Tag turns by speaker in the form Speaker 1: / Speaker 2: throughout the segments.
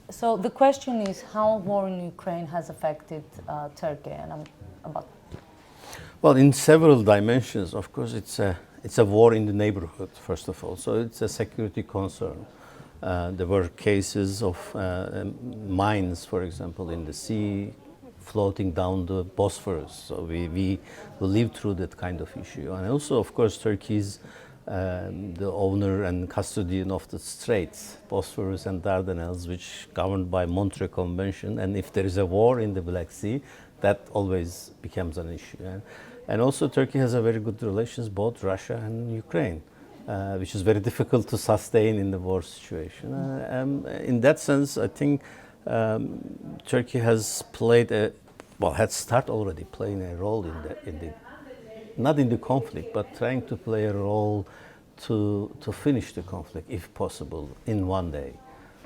Speaker 1: So the question is how war in Ukraine has affected Turkey, and about.
Speaker 2: Well, in several dimensions, of course, it's a war in the neighborhood, first of all. So it's a security concern. There were cases of mines, for example, in the sea, floating down the Bosphorus. So we lived through that kind of issue. And also, of course, Turkey's the owner and custodian of the straits, Bosphorus and Dardanelles, which governed by Montreux Convention. And if there is a war in the Black Sea, that always becomes an issue. And also Turkey has a very good relations, both Russia and Ukraine, which is very difficult to sustain in the war situation. In that sense, I think Turkey has played had started already playing a role in the not in the conflict, but trying to play a role to finish the conflict, if possible, in one day.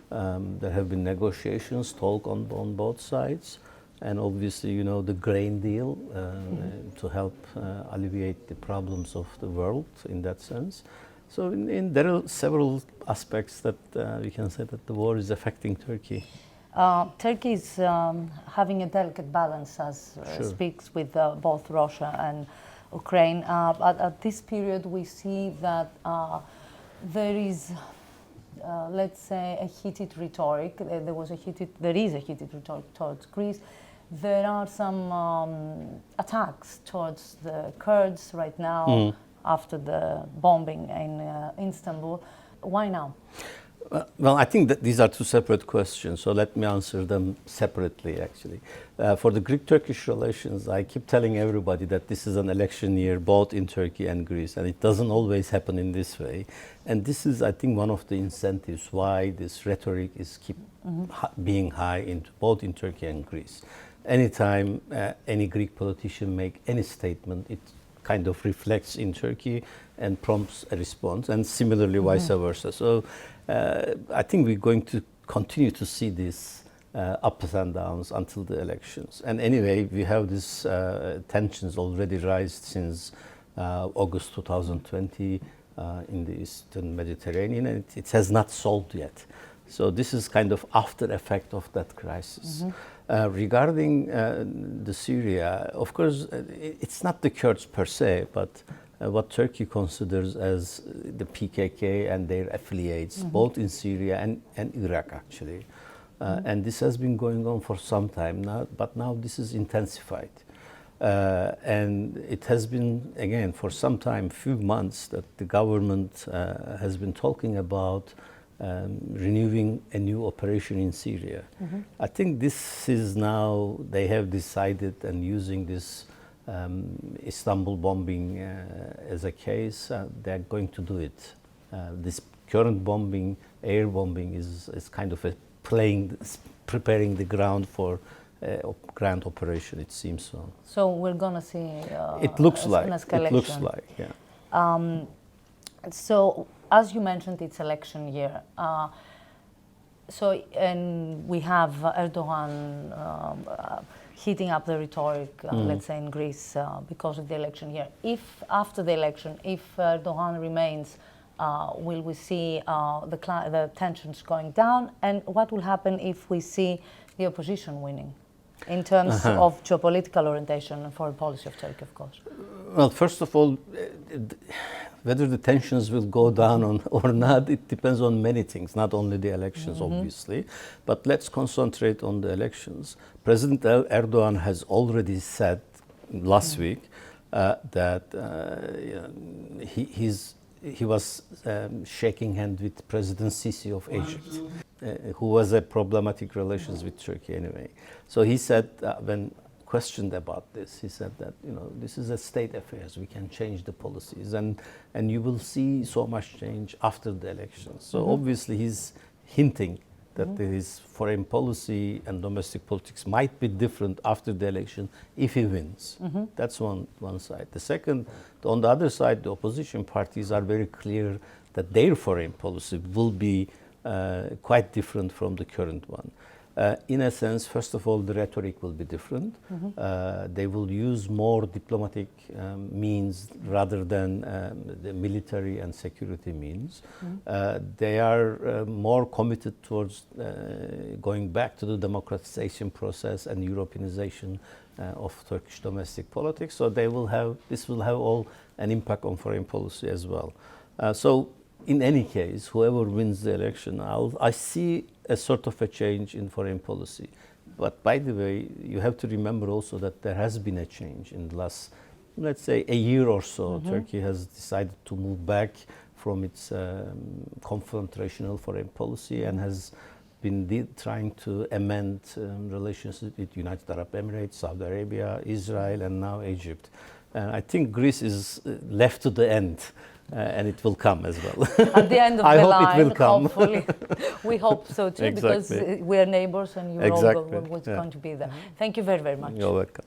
Speaker 2: There have been negotiations, talk on both sides, and obviously, you know, the grain deal to help alleviate the problems of the world in that sense. So there are several aspects that we can say that the war is affecting Turkey.
Speaker 1: Turkey is having a delicate balance, as speaks with both Russia and Ukraine. At this period, we see that there is, let's say, a heated rhetoric. There is a heated rhetoric towards Greece. There are some attacks towards the Kurds right now after the bombing in Istanbul. Why now?
Speaker 2: Well, I think that these are two separate questions, so let me answer them separately, actually. For the Greek-Turkish relations, I keep telling everybody that this is an election year, both in Turkey and Greece, and it doesn't always happen in this way. And this is, I think, one of the incentives why this rhetoric is being high both in Turkey and Greece. Anytime any Greek politician make any statement, it kind of reflects in Turkey and prompts a response, and similarly vice versa. So I think we're going to continue to see this ups and downs until the elections. And anyway, we have these tensions already raised since August 2020 in the Eastern Mediterranean, and it has not solved yet. So this is kind of after effect of that crisis. Regarding the Syria, of course, it's not the Kurds per se, but what Turkey considers as the PKK and their affiliates, both in Syria and Iraq, actually. And this has been going on for some time now, but now this is intensified. And it has been, again, for some time, few months, that the government has been talking about renewing a new operation in Syria. I think this is now, they have decided, and using this Istanbul bombing as a case, they're going to do it. This current bombing, air bombing, is kind of preparing the ground for a grand operation, it seems so.
Speaker 1: So we're going to see
Speaker 2: it looks like,
Speaker 1: an escalation.
Speaker 2: It looks like, yeah.
Speaker 1: So, as you mentioned, it's election year. And we have Erdogan heating up the rhetoric, let's say, in Greece because of the election year. If after the election, if Erdogan remains, will we see the tensions going down? And what will happen if we see the opposition winning in terms of geopolitical orientation and foreign policy of Turkey, of course?
Speaker 2: Well, first of all, whether the tensions will go down or not, it depends on many things, not only the elections, obviously. But let's concentrate on the elections. President Erdogan has already said last week that he was shaking hands with President Sisi of Egypt, who has a problematic relations with Turkey anyway. So he said, when questioned about this, he said that, you know, this is a state affairs. We can change the policies, and you will see so much change after the elections. So obviously he's hinting that his foreign policy and domestic politics might be different after the election if he wins. That's one side. The second, on the other side, the opposition parties are very clear that their foreign policy will be quite different from the current one. In a sense, first of all, the rhetoric will be different. They will use more diplomatic means rather than the military and security means. They are more committed towards going back to the democratization process and Europeanization of Turkish domestic politics. So this will have all an impact on foreign policy as well. So in any case, whoever wins the election, I see a sort of a change in foreign policy. But by the way, you have to remember also that there has been a change in the last, let's say, a year or so. Turkey has decided to move back from its confrontational foreign policy and has been trying to amend relations with United Arab Emirates, Saudi Arabia, Israel, and now Egypt. I think Greece is left to the end. And it will come as well.
Speaker 1: At the end of
Speaker 2: I
Speaker 1: the
Speaker 2: hope
Speaker 1: line,
Speaker 2: it will come.
Speaker 1: hopefully. We hope so too,
Speaker 2: Exactly.
Speaker 1: because we are neighbors and you're
Speaker 2: Exactly.
Speaker 1: all going
Speaker 2: Yeah.
Speaker 1: to be there. Thank you very, very much.
Speaker 2: You're welcome.